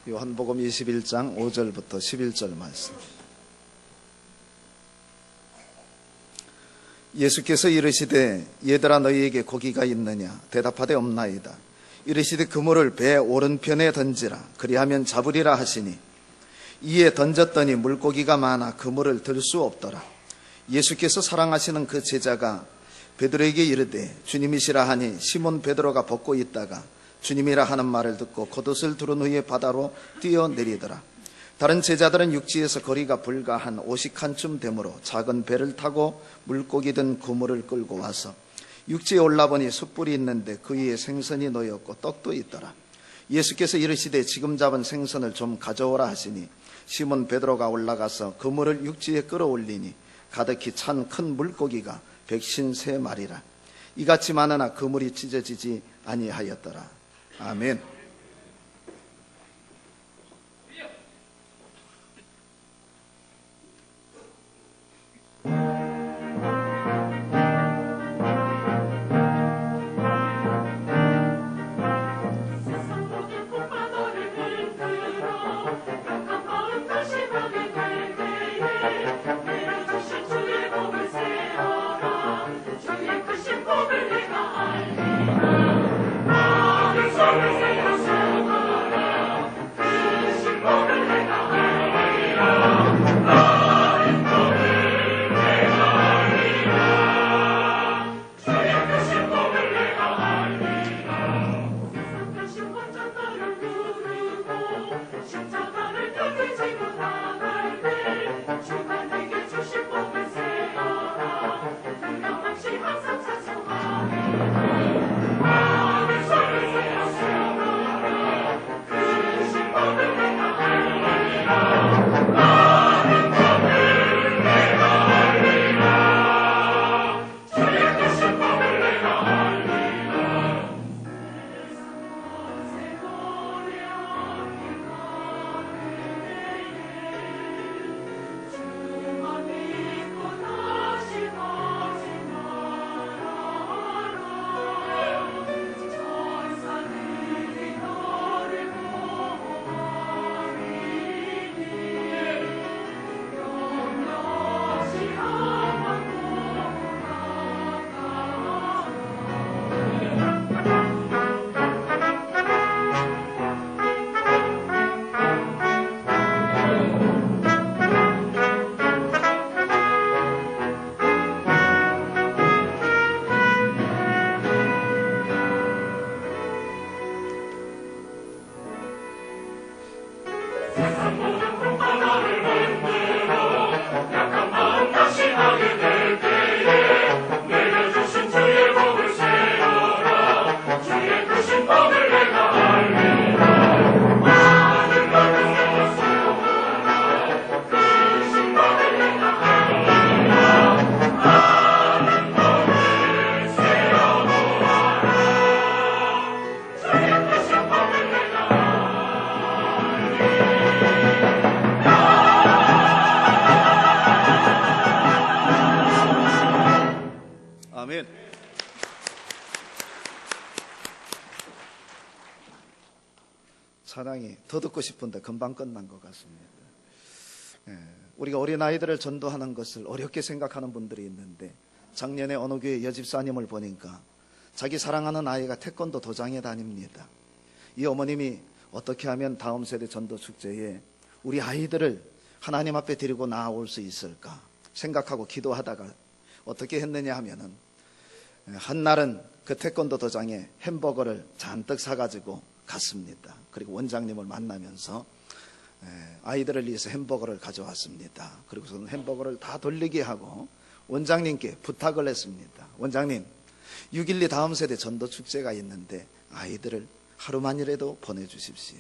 요한복음 21장 5절부터 11절 말씀. 예수께서 이르시되 얘들아 너희에게 고기가 있느냐 대답하되 없나이다. 이르시되 그물을 배 오른편에 던지라 그리하면 잡으리라 하시니 이에 던졌더니 물고기가 많아 그물을 들 수 없더라. 예수께서 사랑하시는 그 제자가 베드로에게 이르되 주님이시라 하니 시몬 베드로가 벗고 있다가 주님이라 하는 말을 듣고 겉옷을 두른 후에 바다로 뛰어내리더라. 다른 제자들은 육지에서 거리가 불과 한 50칸쯤 되므로 작은 배를 타고 물고기 든 그물을 끌고 와서 육지에 올라보니 숯불이 있는데 그 위에 생선이 놓였고 떡도 있더라. 예수께서 이르시되 지금 잡은 생선을 좀 가져오라 하시니 시몬 베드로가 올라가서 그물을 육지에 끌어올리니 가득히 찬 큰 물고기가 153마리라. 이같이 많으나 그물이 찢어지지 아니하였더라. 아멘. 아멘. 찬양이 더 듣고 싶은데 금방 끝난 것 같습니다. 우리가 어린아이들을 전도하는 것을 어렵게 생각하는 분들이 있는데 작년에 어느 교회 여집사님을 보니까 자기 사랑하는 아이가 태권도 도장에 다닙니다. 이 어머님이 어떻게 하면 다음 세대 전도 축제에 우리 아이들을 하나님 앞에 데리고 나아올 수 있을까 생각하고 기도하다가 어떻게 했느냐 하면은 한날은 그 태권도 도장에 햄버거를 잔뜩 사가지고 갔습니다. 그리고 원장님을 만나면서 아이들을 위해서 햄버거를 가져왔습니다. 그리고서는 햄버거를 다 돌리게 하고 원장님께 부탁을 했습니다. 원장님, 6.12 다음 세대 전도 축제가 있는데 아이들을 하루만이라도 보내주십시오.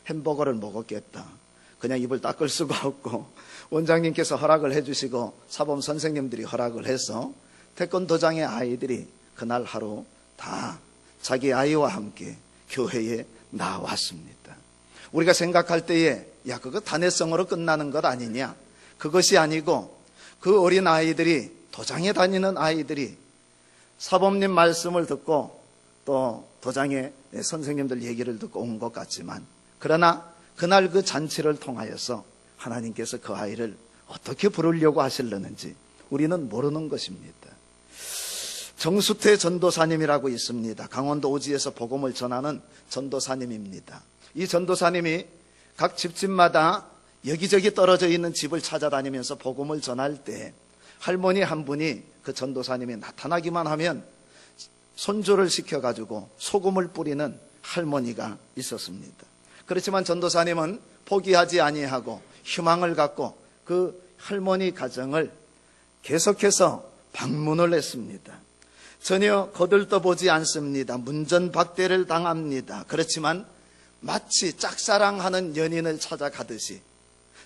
햄버거를 먹었겠다. 그냥 입을 닦을 수가 없고 원장님께서 허락을 해주시고 사범 선생님들이 허락을 해서 태권도장의 아이들이 그날 하루 다 자기 아이와 함께 교회에 나왔습니다. 우리가 생각할 때에 야 그거 단회성으로 끝나는 것 아니냐, 그것이 아니고 그 어린 아이들이 도장에 다니는 아이들이 사범님 말씀을 듣고 또 도장의 선생님들 얘기를 듣고 온 것 같지만 그러나 그날 그 잔치를 통하여서 하나님께서 그 아이를 어떻게 부르려고 하시려는지 우리는 모르는 것입니다. 정수태 전도사님이라고 있습니다. 강원도 오지에서 복음을 전하는 전도사님입니다. 이 전도사님이 각 집집마다 여기저기 떨어져 있는 집을 찾아다니면서 복음을 전할 때 할머니 한 분이 그 전도사님이 나타나기만 하면 손조를 시켜가지고 소금을 뿌리는 할머니가 있었습니다. 그렇지만 전도사님은 포기하지 아니하고 희망을 갖고 그 할머니 가정을 계속해서 방문을 했습니다. 전혀 거들떠보지 않습니다. 문전박대를 당합니다. 그렇지만 마치 짝사랑하는 연인을 찾아가듯이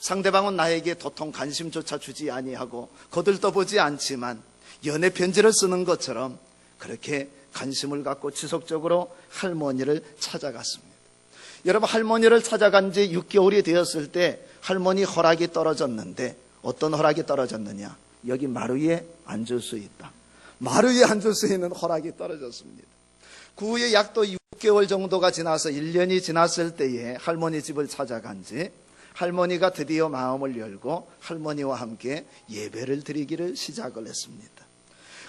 상대방은 나에게 도통 관심조차 주지 아니하고 거들떠보지 않지만 연애 편지를 쓰는 것처럼 그렇게 관심을 갖고 지속적으로 할머니를 찾아갔습니다. 여러분, 할머니를 찾아간 지 6개월이 되었을 때 할머니 허락이 떨어졌는데 어떤 허락이 떨어졌느냐? 여기 마루 위에 앉을 수 있다. 마루 위에 앉을 수 있는 허락이 떨어졌습니다. 그 후에 약 또 6개월 정도가 지나서 1년이 지났을 때에 할머니 집을 찾아간 지 할머니가 드디어 마음을 열고 할머니와 함께 예배를 드리기를 시작을 했습니다.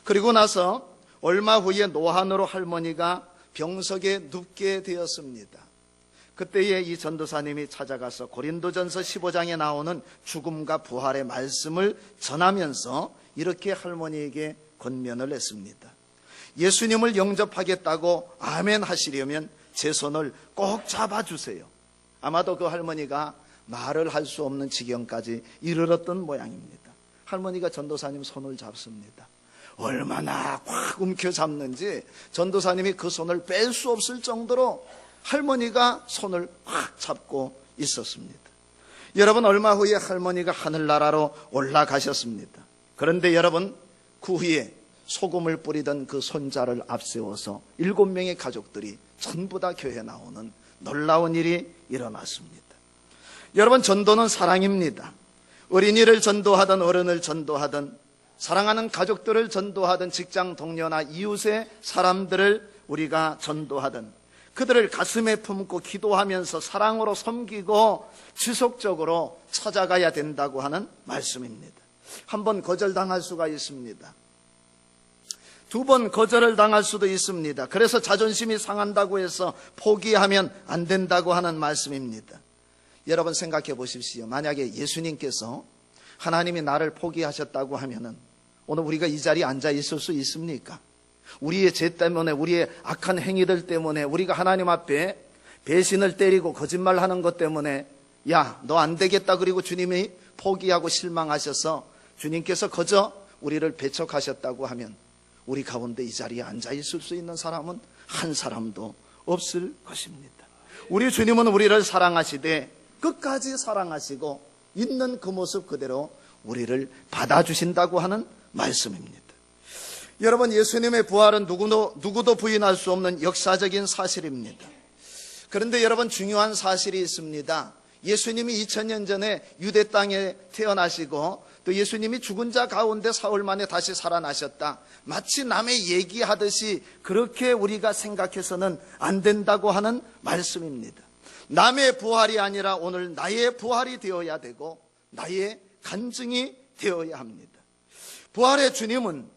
그리고 나서 얼마 후에 노환으로 할머니가 병석에 눕게 되었습니다. 그때에 이 전도사님이 찾아가서 고린도전서 15장에 나오는 죽음과 부활의 말씀을 전하면서 이렇게 할머니에게 권면을 했습니다. 예수님을 영접하겠다고 아멘 하시려면 제 손을 꼭 잡아주세요. 아마도 그 할머니가 말을 할 수 없는 지경까지 이르렀던 모양입니다. 할머니가 전도사님 손을 잡습니다. 얼마나 꽉 움켜잡는지 전도사님이 그 손을 뺄 수 없을 정도로 할머니가 손을 꽉 잡고 있었습니다. 여러분, 얼마 후에 할머니가 하늘나라로 올라가셨습니다. 그런데 여러분, 그 후에 소금을 뿌리던 그 손자를 앞세워서 7명의 가족들이 전부 다 교회에 나오는 놀라운 일이 일어났습니다. 여러분, 전도는 사랑입니다. 어린이를 전도하든 어른을 전도하든 사랑하는 가족들을 전도하든 직장 동료나 이웃의 사람들을 우리가 전도하든 그들을 가슴에 품고 기도하면서 사랑으로 섬기고 지속적으로 찾아가야 된다고 하는 말씀입니다. 한 번 거절당할 수가 있습니다. 2번 거절을 당할 수도 있습니다. 그래서 자존심이 상한다고 해서 포기하면 안 된다고 하는 말씀입니다. 여러분, 생각해 보십시오. 만약에 예수님께서 하나님이 나를 포기하셨다고 하면은 오늘 우리가 이 자리에 앉아 있을 수 있습니까? 우리의 죄 때문에, 우리의 악한 행위들 때문에 우리가 하나님 앞에 배신을 때리고 거짓말하는 것 때문에 야, 너 안 되겠다 그리고 주님이 포기하고 실망하셔서 주님께서 그저 우리를 배척하셨다고 하면 우리 가운데 이 자리에 앉아 있을 수 있는 사람은 한 사람도 없을 것입니다. 우리 주님은 우리를 사랑하시되 끝까지 사랑하시고 있는 그 모습 그대로 우리를 받아주신다고 하는 말씀입니다. 여러분, 예수님의 부활은 누구도 부인할 수 없는 역사적인 사실입니다. 그런데 여러분, 중요한 사실이 있습니다. 예수님이 2000년 전에 유대 땅에 태어나시고 또 예수님이 죽은 자 가운데 사흘 만에 다시 살아나셨다. 마치 남의 얘기하듯이 그렇게 우리가 생각해서는 안 된다고 하는 말씀입니다. 남의 부활이 아니라 오늘 나의 부활이 되어야 되고 나의 간증이 되어야 합니다. 부활의 주님은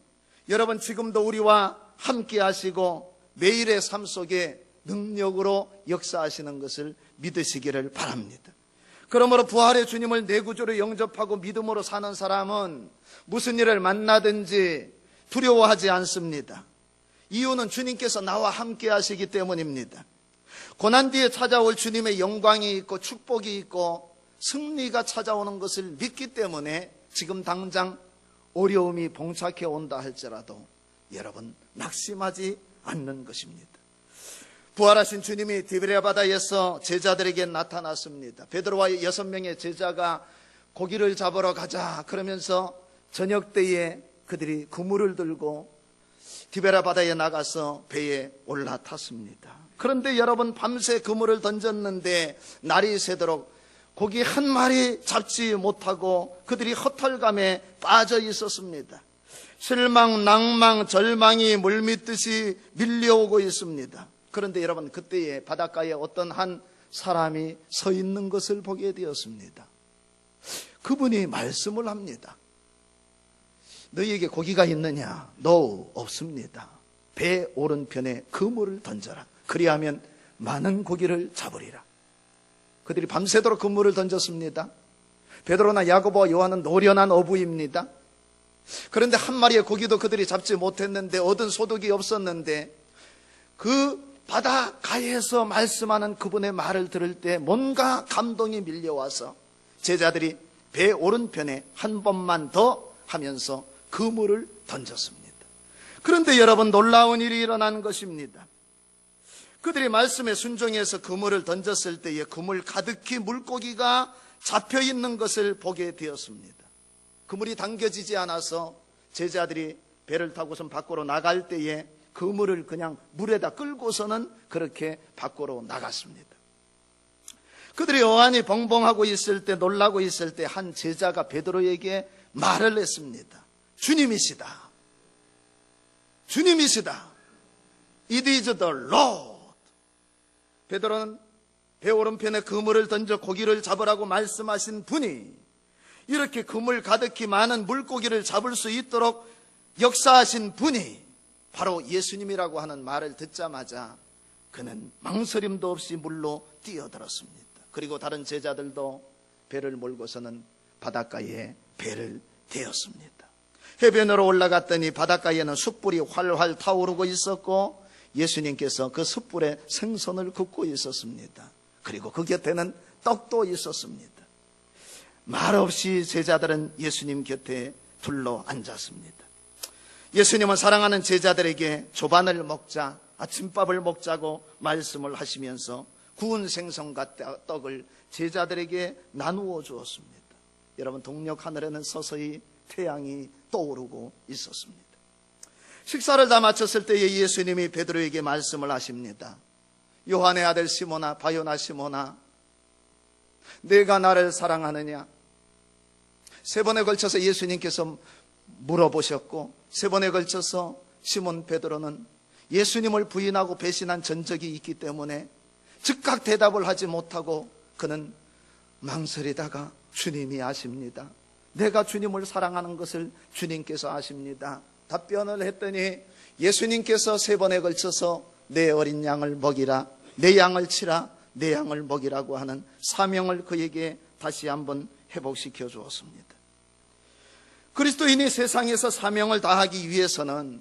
여러분 지금도 우리와 함께 하시고 매일의 삶 속에 능력으로 역사하시는 것을 믿으시기를 바랍니다. 그러므로 부활의 주님을 내 구주로 영접하고 믿음으로 사는 사람은 무슨 일을 만나든지 두려워하지 않습니다. 이유는 주님께서 나와 함께 하시기 때문입니다. 고난 뒤에 찾아올 주님의 영광이 있고 축복이 있고 승리가 찾아오는 것을 믿기 때문에 지금 당장 어려움이 봉착해 온다 할지라도 여러분 낙심하지 않는 것입니다. 부활하신 주님이 디베랴 바다에서 제자들에게 나타났습니다. 베드로와 6명의 제자가 고기를 잡으러 가자 그러면서 저녁 때에 그들이 그물을 들고 디베랴 바다에 나가서 배에 올라탔습니다. 그런데 여러분 밤새 그물을 던졌는데 날이 새도록 고기 한 마리 잡지 못하고 그들이 허탈감에 빠져 있었습니다. 실망, 낭망, 절망이 물밀듯이 밀려오고 있습니다. 그런데 여러분 그때에 바닷가에 어떤 한 사람이 서 있는 것을 보게 되었습니다. 그분이 말씀을 합니다. 너희에게 고기가 있느냐? No, 없습니다. 배 오른편에 그물을 던져라. 그리하면 많은 고기를 잡으리라. 그들이 밤새도록 그물을 던졌습니다. 베드로나 야고보와 요한은 노련한 어부입니다. 그런데 한 마리의 고기도 그들이 잡지 못했는데, 얻은 소득이 없었는데, 그 바닷가에서 말씀하는 그분의 말을 들을 때 뭔가 감동이 밀려와서 제자들이 배 오른편에 한 번만 더 하면서 그물을 던졌습니다. 그런데 여러분, 놀라운 일이 일어난 것입니다. 그들이 말씀에 순종해서 그물을 던졌을 때에 그물 가득히 물고기가 잡혀 있는 것을 보게 되었습니다. 그물이 당겨지지 않아서 제자들이 배를 타고선 밖으로 나갈 때에 그물을 그냥 물에다 끌고서는 그렇게 밖으로 나갔습니다. 그들이 어안이 벙벙하고 있을 때, 놀라고 있을 때 한 제자가 베드로에게 말을 했습니다. 주님이시다. 주님이시다. It is the Lord. 베드로는 배 오른편에 그물을 던져 고기를 잡으라고 말씀하신 분이 이렇게 그물 가득히 많은 물고기를 잡을 수 있도록 역사하신 분이 바로 예수님이라고 하는 말을 듣자마자 그는 망설임도 없이 물로 뛰어들었습니다. 그리고 다른 제자들도 배를 몰고서는 바닷가에 배를 대었습니다. 해변으로 올라갔더니 바닷가에는 숯불이 활활 타오르고 있었고 예수님께서 그 숯불에 생선을 굽고 있었습니다. 그리고 그 곁에는 떡도 있었습니다. 말없이 제자들은 예수님 곁에 둘러 앉았습니다. 예수님은 사랑하는 제자들에게 조반을 먹자, 아침밥을 먹자고 말씀을 하시면서 구운 생선과 떡을 제자들에게 나누어 주었습니다. 여러분, 동력 하늘에는 서서히 태양이 떠오르고 있었습니다. 식사를 다 마쳤을 때에 예수님이 베드로에게 말씀을 하십니다. 요한의 아들 시몬아, 바요나 시몬아, 내가 나를 사랑하느냐? 세 번에 걸쳐서 예수님께서 물어보셨고, 세 번에 걸쳐서 시몬 베드로는 예수님을 부인하고 배신한 전적이 있기 때문에 즉각 대답을 하지 못하고 그는 망설이다가 주님이 아십니다. 내가 주님을 사랑하는 것을 주님께서 아십니다. 답변을 했더니 예수님께서 세 번에 걸쳐서 내 어린 양을 먹이라, 내 양을 치라, 내 양을 먹이라고 하는 사명을 그에게 다시 한번 회복시켜 주었습니다. 그리스도인이 세상에서 사명을 다하기 위해서는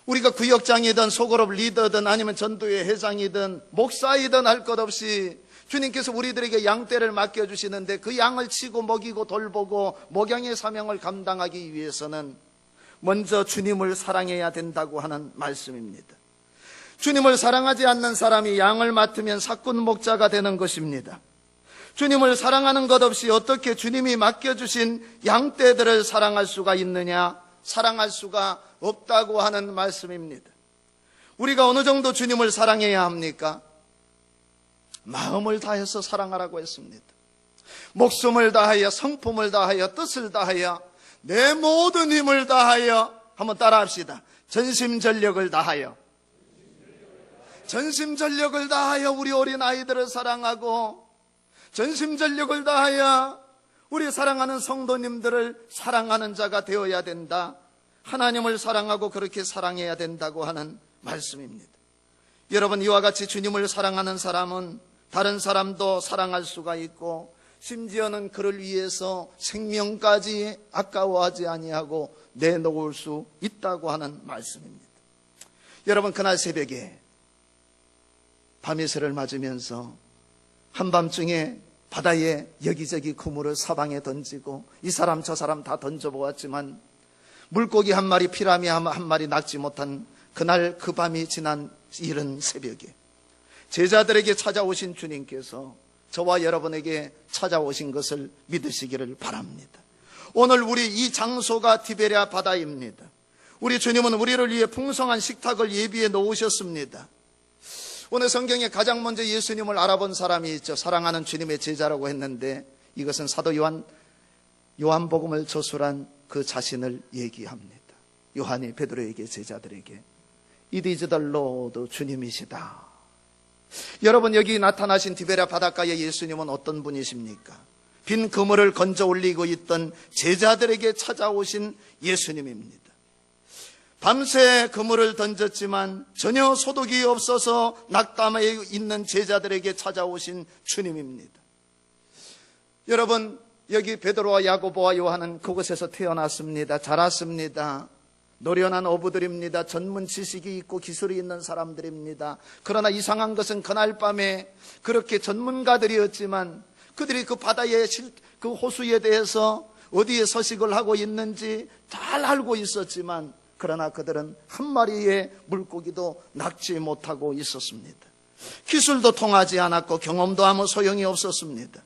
우리가 구역장이든 소그룹 리더든 아니면 전도회 회장이든 목사이든 할 것 없이 주님께서 우리들에게 양떼를 맡겨주시는데 그 양을 치고 먹이고 돌보고 목양의 사명을 감당하기 위해서는 먼저 주님을 사랑해야 된다고 하는 말씀입니다. 주님을 사랑하지 않는 사람이 양을 맡으면 사꾼 목자가 되는 것입니다. 주님을 사랑하는 것 없이 어떻게 주님이 맡겨주신 양떼들을 사랑할 수가 있느냐? 사랑할 수가 없다고 하는 말씀입니다. 우리가 어느 정도 주님을 사랑해야 합니까? 마음을 다해서 사랑하라고 했습니다. 목숨을 다하여, 성품을 다하여, 뜻을 다하여, 내 모든 힘을 다하여, 한번 따라합시다. 전심전력을 다하여, 전심전력을 다하여 우리 어린 아이들을 사랑하고, 전심전력을 다하여 우리 사랑하는 성도님들을 사랑하는 자가 되어야 된다. 하나님을 사랑하고 그렇게 사랑해야 된다고 하는 말씀입니다. 여러분, 이와 같이 주님을 사랑하는 사람은 다른 사람도 사랑할 수가 있고 심지어는 그를 위해서 생명까지 아까워하지 아니하고 내놓을 수 있다고 하는 말씀입니다. 여러분, 그날 새벽에 밤이슬을 맞으면서 한밤중에 바다에 여기저기 그물을 사방에 던지고 이 사람 저 사람 다 던져보았지만 물고기 한 마리, 피라미 한 마리 낚지 못한 그날 그 밤이 지난 이른 새벽에 제자들에게 찾아오신 주님께서 저와 여러분에게 찾아오신 것을 믿으시기를 바랍니다. 오늘 우리 이 장소가 티베리아 바다입니다. 우리 주님은 우리를 위해 풍성한 식탁을 예비해 놓으셨습니다. 오늘 성경에 가장 먼저 예수님을 알아본 사람이 있죠. 사랑하는 주님의 제자라고 했는데 이것은 사도 요한복음을 저술한 그 자신을 얘기합니다. 요한이 베드로에게, 제자들에게 It is the Lord, 주님이시다. 여러분, 여기 나타나신 디베랴 바닷가의 예수님은 어떤 분이십니까? 빈 그물을 건져 올리고 있던 제자들에게 찾아오신 예수님입니다. 밤새 그물을 던졌지만 전혀 소득이 없어서 낙담해 있는 제자들에게 찾아오신 주님입니다. 여러분, 여기 베드로와 야고보와 요한은 그곳에서 태어났습니다. 자랐습니다. 노련한 어부들입니다. 전문 지식이 있고 기술이 있는 사람들입니다. 그러나 이상한 것은 그날 밤에 그렇게 전문가들이었지만 그들이 그 바다의 그 호수에 대해서 어디에 서식을 하고 있는지 잘 알고 있었지만 그러나 그들은 한 마리의 물고기도 낚지 못하고 있었습니다. 기술도 통하지 않았고 경험도 아무 소용이 없었습니다.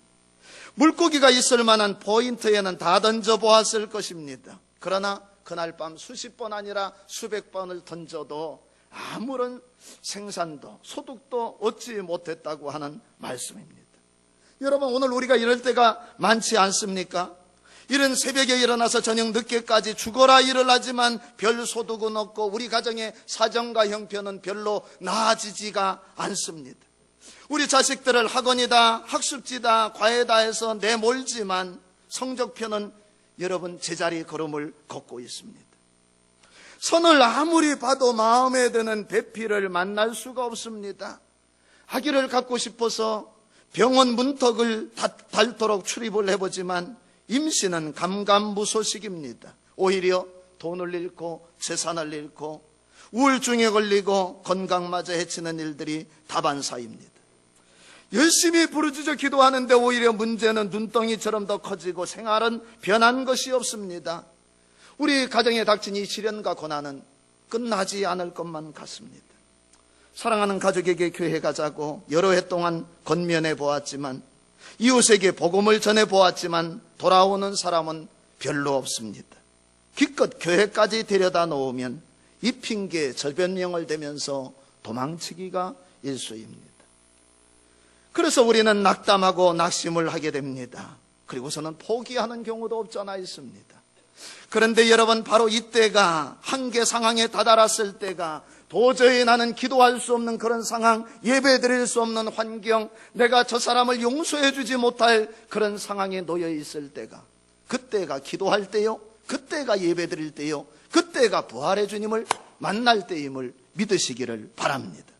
물고기가 있을 만한 포인트에는 다 던져보았을 것입니다. 그러나 그날 밤 수십 번 아니라 수백 번을 던져도 아무런 생산도 소득도 얻지 못했다고 하는 말씀입니다. 여러분, 오늘 우리가 이럴 때가 많지 않습니까? 이른 새벽에 일어나서 저녁 늦게까지 죽어라 일을 하지만 별 소득은 없고 우리 가정의 사정과 형편은 별로 나아지지가 않습니다. 우리 자식들을 학원이다, 학습지다, 과외다 해서 내몰지만 성적표는 여러분 제자리 걸음을 걷고 있습니다. 선을 아무리 봐도 마음에 드는 배필을 만날 수가 없습니다. 아기를 갖고 싶어서 병원 문턱을 닳도록 출입을 해보지만 임신은 감감무소식입니다. 오히려 돈을 잃고 재산을 잃고 우울증에 걸리고 건강마저 해치는 일들이 다반사입니다. 열심히 부르짖어 기도하는데 오히려 문제는 눈덩이처럼 더 커지고 생활은 변한 것이 없습니다. 우리 가정에 닥친 이 시련과 고난은 끝나지 않을 것만 같습니다. 사랑하는 가족에게 교회 가자고 여러 해 동안 건면해 보았지만 이웃에게 복음을 전해 보았지만 돌아오는 사람은 별로 없습니다. 기껏 교회까지 데려다 놓으면 이 핑계 저 변명을 대면서 도망치기가 일쑤입니다. 그래서 우리는 낙담하고 낙심을 하게 됩니다. 그리고서는 포기하는 경우도 없잖아 있습니다. 그런데 여러분, 바로 이때가 한계 상황에 다다랐을 때가 도저히 나는 기도할 수 없는 그런 상황, 예배 드릴 수 없는 환경, 내가 저 사람을 용서해 주지 못할 그런 상황에 놓여 있을 때가, 그때가 기도할 때요, 그때가 예배 드릴 때요, 그때가 부활의 주님을 만날 때임을 믿으시기를 바랍니다.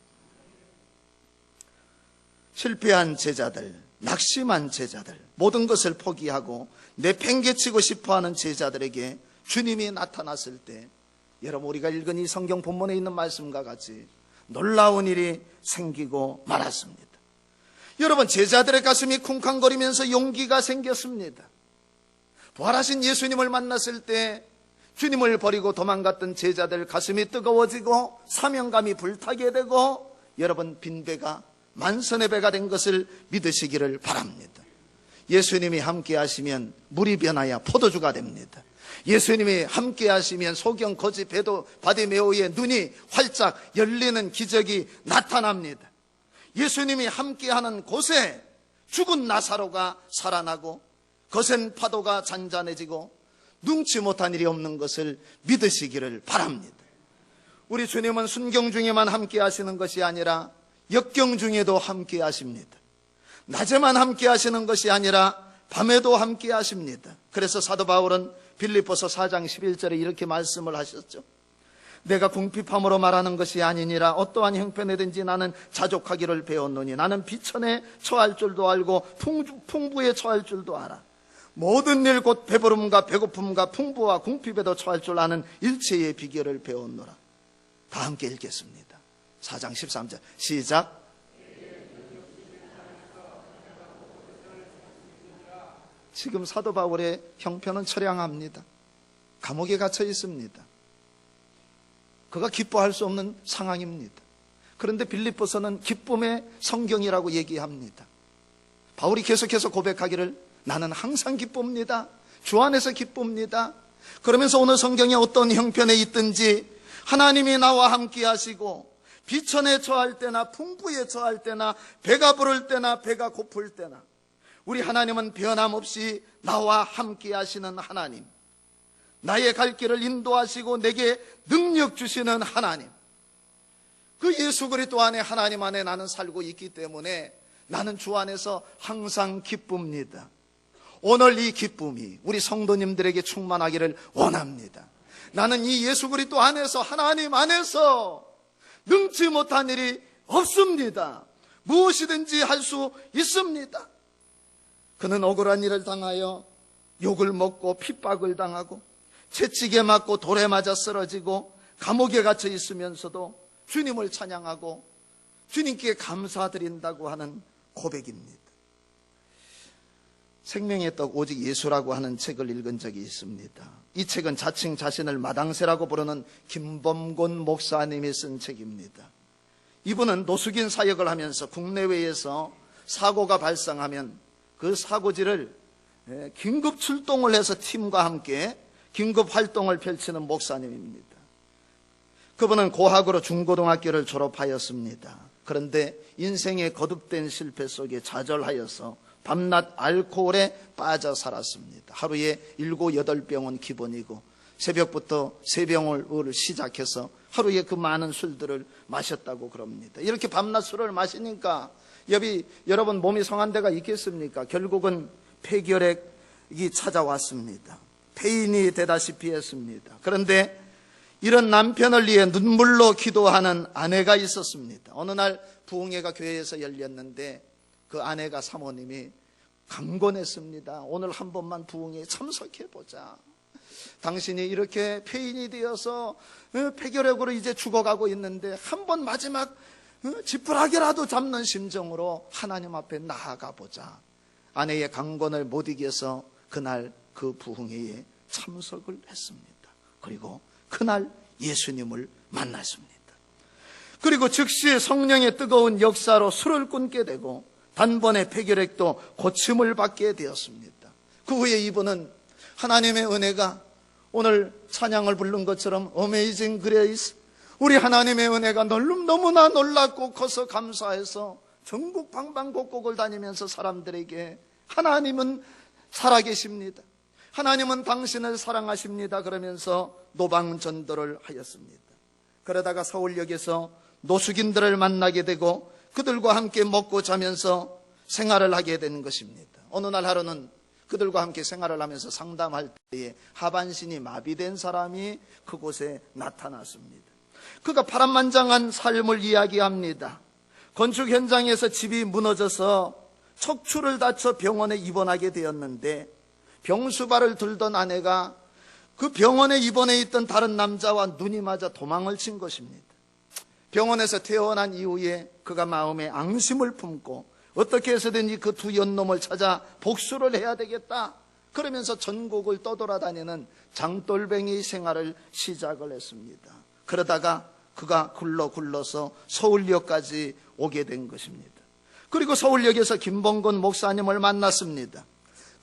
실패한 제자들, 낙심한 제자들, 모든 것을 포기하고 내팽개치고 싶어하는 제자들에게 주님이 나타났을 때 여러분, 우리가 읽은 이 성경 본문에 있는 말씀과 같이 놀라운 일이 생기고 말았습니다. 여러분, 제자들의 가슴이 쿵쾅거리면서 용기가 생겼습니다. 부활하신 예수님을 만났을 때 주님을 버리고 도망갔던 제자들 가슴이 뜨거워지고 사명감이 불타게 되고 여러분, 빈배가 만선의 배가 된 것을 믿으시기를 바랍니다. 예수님이 함께 하시면 물이 변하여 포도주가 됩니다. 예수님이 함께 하시면 소경 거지 배도 바디메오의 눈이 활짝 열리는 기적이 나타납니다. 예수님이 함께하는 곳에 죽은 나사로가 살아나고 거센 파도가 잔잔해지고 눈치 못한 일이 없는 것을 믿으시기를 바랍니다. 우리 주님은 순경 중에만 함께 하시는 것이 아니라 역경 중에도 함께 하십니다. 낮에만 함께 하시는 것이 아니라 밤에도 함께 하십니다. 그래서 사도 바울은 빌립보서 4장 11절에 이렇게 말씀을 하셨죠. 내가 궁핍함으로 말하는 것이 아니니라 어떠한 형편에든지 나는 자족하기를 배웠노니 나는 비천에 처할 줄도 알고 풍부에 처할 줄도 알아. 모든 일 곧 배부름과 배고픔과 풍부와 궁핍에도 처할 줄 아는 일체의 비결을 배웠노라. 다 함께 읽겠습니다. 4장 13절 시작. 지금 사도 바울의 형편은 처량합니다. 감옥에 갇혀 있습니다. 그가 기뻐할 수 없는 상황입니다. 그런데 빌립보서는 기쁨의 성경이라고 얘기합니다. 바울이 계속해서 고백하기를 나는 항상 기쁩니다. 주 안에서 기쁩니다. 그러면서 오늘 성경에 어떤 형편에 있든지 하나님이 나와 함께 하시고 비천에 처할 때나 풍부에 처할 때나 배가 부를 때나 배가 고플 때나 우리 하나님은 변함없이 나와 함께 하시는 하나님, 나의 갈 길을 인도하시고 내게 능력 주시는 하나님, 그 예수 그리스도 안에, 하나님 안에 나는 살고 있기 때문에 나는 주 안에서 항상 기쁩니다. 오늘 이 기쁨이 우리 성도님들에게 충만하기를 원합니다. 나는 이 예수 그리스도 안에서, 하나님 안에서 능치 못한 일이 없습니다. 무엇이든지 할 수 있습니다. 그는 억울한 일을 당하여 욕을 먹고 핍박을 당하고 채찍에 맞고 돌에 맞아 쓰러지고 감옥에 갇혀 있으면서도 주님을 찬양하고 주님께 감사드린다고 하는 고백입니다. 생명의 떡 오직 예수라고 하는 책을 읽은 적이 있습니다. 이 책은 자칭 자신을 마당새라고 부르는 김범곤 목사님이 쓴 책입니다. 이분은 노숙인 사역을 하면서 국내외에서 사고가 발생하면 그 사고지를 긴급 출동을 해서 팀과 함께 긴급 활동을 펼치는 목사님입니다. 그분은 고학으로 중고등학교를 졸업하였습니다. 그런데 인생의 거듭된 실패 속에 좌절하여서 밤낮 알코올에 빠져 살았습니다. 하루에 7, 8병은 기본이고 새벽부터 3병을 시작해서 하루에 그 많은 술들을 마셨다고 그럽니다. 이렇게 밤낮 술을 마시니까 여러분 몸이 성한 데가 있겠습니까? 결국은 폐결핵이 찾아왔습니다. 폐인이 되다시피 했습니다. 그런데 이런 남편을 위해 눈물로 기도하는 아내가 있었습니다. 어느 날 부흥회가 교회에서 열렸는데 그 아내가 사모님이 강권했습니다. 오늘 한 번만 부흥회에 참석해보자. 당신이 이렇게 폐인이 되어서 폐결핵으로 이제 죽어가고 있는데 한 번 마지막 지푸라기라도 잡는 심정으로 하나님 앞에 나아가보자. 아내의 강권을 못 이겨서 그날 그 부흥회에 참석을 했습니다. 그리고 그날 예수님을 만났습니다. 그리고 즉시 성령의 뜨거운 역사로 술을 끊게 되고 단번에 폐결핵도 고침을 받게 되었습니다. 그 후에 이분은 하나님의 은혜가 오늘 찬양을 부른 것처럼 Amazing Grace, 우리 하나님의 은혜가 너무나 놀랍고 커서 감사해서 전국 방방곡곡을 다니면서 사람들에게 하나님은 살아계십니다. 하나님은 당신을 사랑하십니다. 그러면서 노방전도를 하였습니다. 그러다가 서울역에서 노숙인들을 만나게 되고 그들과 함께 먹고 자면서 생활을 하게 되는 것입니다. 어느 날 하루는 그들과 함께 생활을 하면서 상담할 때에 하반신이 마비된 사람이 그곳에 나타났습니다. 그가 파란만장한 삶을 이야기합니다. 건축 현장에서 집이 무너져서 척추를 다쳐 병원에 입원하게 되었는데 병수발을 들던 아내가 그 병원에 입원해 있던 다른 남자와 눈이 맞아 도망을 친 것입니다. 병원에서 퇴원한 이후에 그가 마음에 앙심을 품고 어떻게 해서든지 그 두 연놈을 찾아 복수를 해야 되겠다. 그러면서 전국을 떠돌아다니는 장돌뱅이 생활을 시작을 했습니다. 그러다가 그가 굴러서 서울역까지 오게 된 것입니다. 그리고 서울역에서 김범곤 목사님을 만났습니다.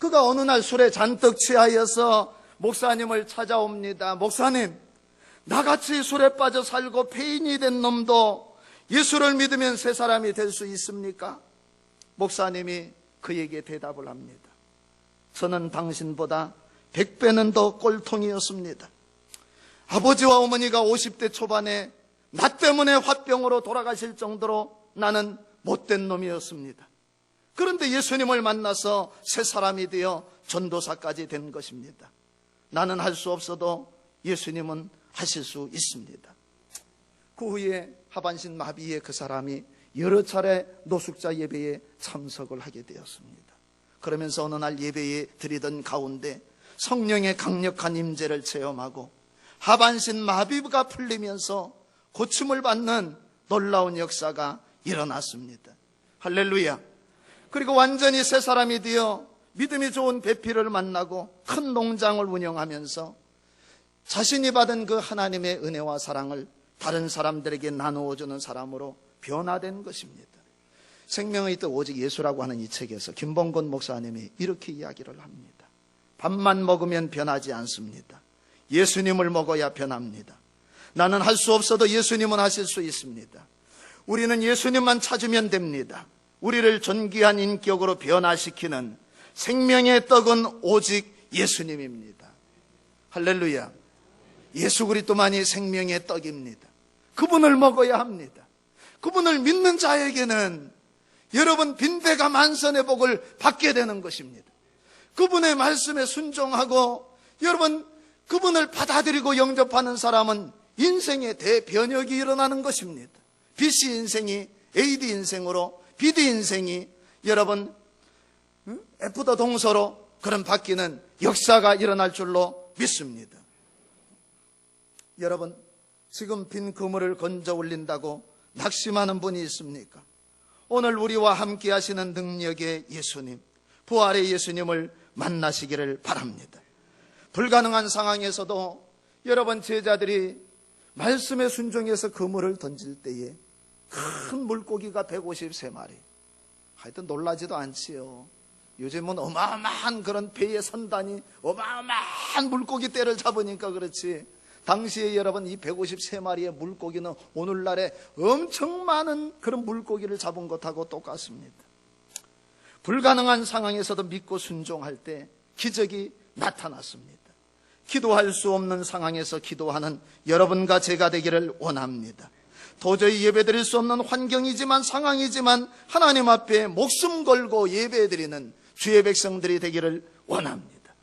그가 어느 날 술에 잔뜩 취하여서 목사님을 찾아옵니다. 목사님, 나같이 술에 빠져 살고 폐인이 된 놈도 예수를 믿으면 새 사람이 될 수 있습니까? 목사님이 그에게 대답을 합니다. 저는 당신보다 100배는 더 꼴통이었습니다. 아버지와 어머니가 50대 초반에 나 때문에 화병으로 돌아가실 정도로 나는 못된 놈이었습니다. 그런데 예수님을 만나서 새 사람이 되어 전도사까지 된 것입니다. 나는 할 수 없어도 예수님은 하실 수 있습니다. 그 후에 하반신 마비의 그 사람이 여러 차례 노숙자 예배에 참석을 하게 되었습니다. 그러면서 어느 날 예배에 드리던 가운데 성령의 강력한 임재를 체험하고 하반신 마비가 풀리면서 고침을 받는 놀라운 역사가 일어났습니다. 할렐루야. 그리고 완전히 새 사람이 되어 믿음이 좋은 배필을 만나고 큰 농장을 운영하면서 자신이 받은 그 하나님의 은혜와 사랑을 다른 사람들에게 나누어주는 사람으로 변화된 것입니다. 생명의 뜻 오직 예수라고 하는 이 책에서 김범곤 목사님이 이렇게 이야기를 합니다. 밥만 먹으면 변하지 않습니다. 예수님을 먹어야 변합니다. 나는 할 수 없어도 예수님은 하실 수 있습니다. 우리는 예수님만 찾으면 됩니다. 우리를 존귀한 인격으로 변화시키는 생명의 떡은 오직 예수님입니다. 할렐루야. 예수 그리스도만이 생명의 떡입니다. 그분을 먹어야 합니다. 그분을 믿는 자에게는 여러분 빈배가 만선의 복을 받게 되는 것입니다. 그분의 말씀에 순종하고 여러분 그분을 받아들이고 영접하는 사람은 인생의 대변혁이 일어나는 것입니다. BC 인생이 AD 인생으로, BD 인생이 여러분 F더 동서로 그런 바뀌는 역사가 일어날 줄로 믿습니다. 여러분 지금 빈 그물을 건져 올린다고 낙심하는 분이 있습니까? 오늘 우리와 함께 하시는 능력의 예수님, 부활의 예수님을 만나시기를 바랍니다. 불가능한 상황에서도 여러분 제자들이 말씀에 순종해서 그물을 던질 때에 큰 물고기가 153마리. 하여튼 놀라지도 않지요. 요즘은 어마어마한 그런 배의 선단이 어마어마한 물고기 떼를 잡으니까 그렇지, 당시에 여러분 이 153마리의 물고기는 오늘날에 엄청 많은 그런 물고기를 잡은 것하고 똑같습니다. 불가능한 상황에서도 믿고 순종할 때 기적이 나타났습니다. 기도할 수 없는 상황에서 기도하는 여러분과 제가 되기를 원합니다. 도저히 예배드릴 수 없는 환경이지만 상황이지만 하나님 앞에 목숨 걸고 예배드리는 주의 백성들이 되기를 원합니다.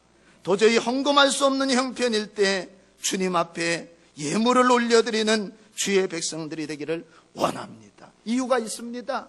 도저히 헌금할 수 없는 형편일 때 주님 앞에 예물을 올려드리는 주의 백성들이 되기를 원합니다. 이유가 있습니다.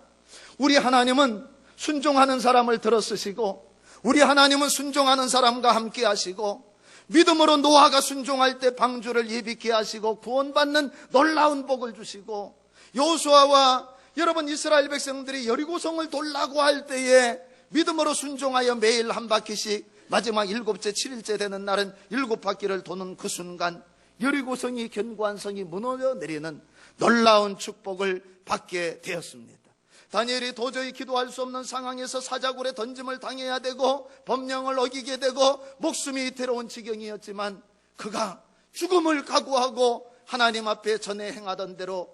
우리 하나님은 순종하는 사람을 들어쓰시고, 우리 하나님은 순종하는 사람과 함께 하시고, 믿음으로 노아가 순종할 때 방주를 예비케 하시고 구원받는 놀라운 복을 주시고, 여호수아와 여러분 이스라엘 백성들이 여리고성을 돌라고 할 때에 믿음으로 순종하여 매일 한 바퀴씩 마지막 7째 7일째 되는 날은 7바퀴를 도는 그 순간 여리고성이 견고한 성이 무너져 내리는 놀라운 축복을 받게 되었습니다. 다니엘이 도저히 기도할 수 없는 상황에서 사자굴에 던짐을 당해야 되고 법령을 어기게 되고 목숨이 위태로운 지경이었지만 그가 죽음을 각오하고 하나님 앞에 전에 행하던 대로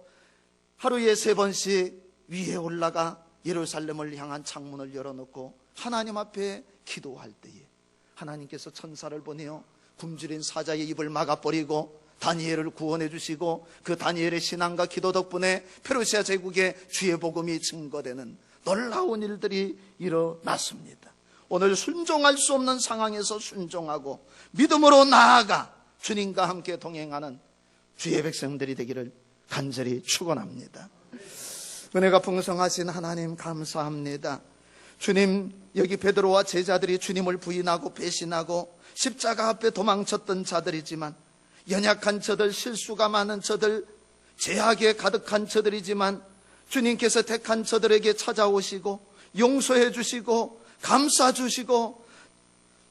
하루에 3번씩 위에 올라가 예루살렘을 향한 창문을 열어놓고 하나님 앞에 기도할 때에 하나님께서 천사를 보내어 굶주린 사자의 입을 막아버리고 다니엘을 구원해 주시고 그 다니엘의 신앙과 기도 덕분에 페르시아 제국의 주의 복음이 증거되는 놀라운 일들이 일어났습니다. 오늘 순종할 수 없는 상황에서 순종하고 믿음으로 나아가 주님과 함께 동행하는 주의 백성들이 되기를 간절히 축원합니다. 은혜가 풍성하신 하나님 감사합니다. 주님, 여기 베드로와 제자들이 주님을 부인하고 배신하고 십자가 앞에 도망쳤던 자들이지만, 연약한 저들, 실수가 많은 저들, 죄악에 가득한 저들이지만 주님께서 택한 저들에게 찾아오시고 용서해 주시고 감싸 주시고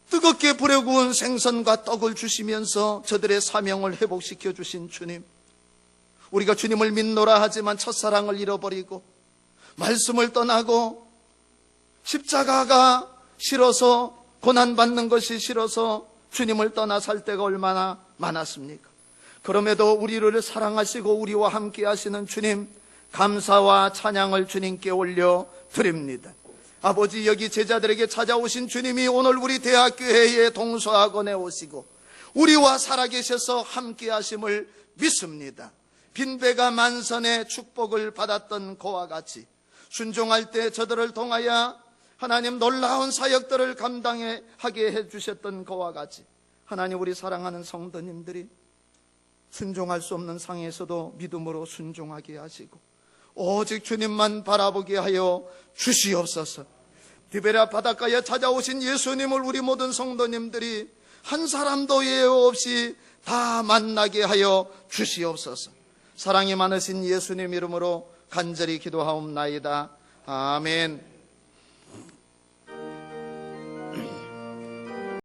뜨겁게 불에 구운 생선과 떡을 주시면서 저들의 사명을 회복시켜 주신 주님, 우리가 주님을 믿노라 하지만 첫사랑을 잃어버리고 말씀을 떠나고 십자가가 싫어서, 고난받는 것이 싫어서 주님을 떠나 살 때가 얼마나 많았습니까? 그럼에도 우리를 사랑하시고 우리와 함께 하시는 주님, 감사와 찬양을 주님께 올려 드립니다. 아버지, 여기 제자들에게 찾아오신 주님이 오늘 우리 대학교회의 동서학원에 오시고 우리와 살아계셔서 함께 하심을 믿습니다. 빈배가 만선의 축복을 받았던 그와 같이 순종할 때 저들을 통하여 하나님 놀라운 사역들을 감당하게 해주셨던 그와 같이 하나님, 우리 사랑하는 성도님들이 순종할 수 없는 상황에서도 믿음으로 순종하게 하시고 오직 주님만 바라보게 하여 주시옵소서. 디베랴 바닷가에 찾아오신 예수님을 우리 모든 성도님들이 한 사람도 예외 없이 다 만나게 하여 주시옵소서. 사랑이 많으신 예수님 이름으로 간절히 기도하옵나이다. 아멘.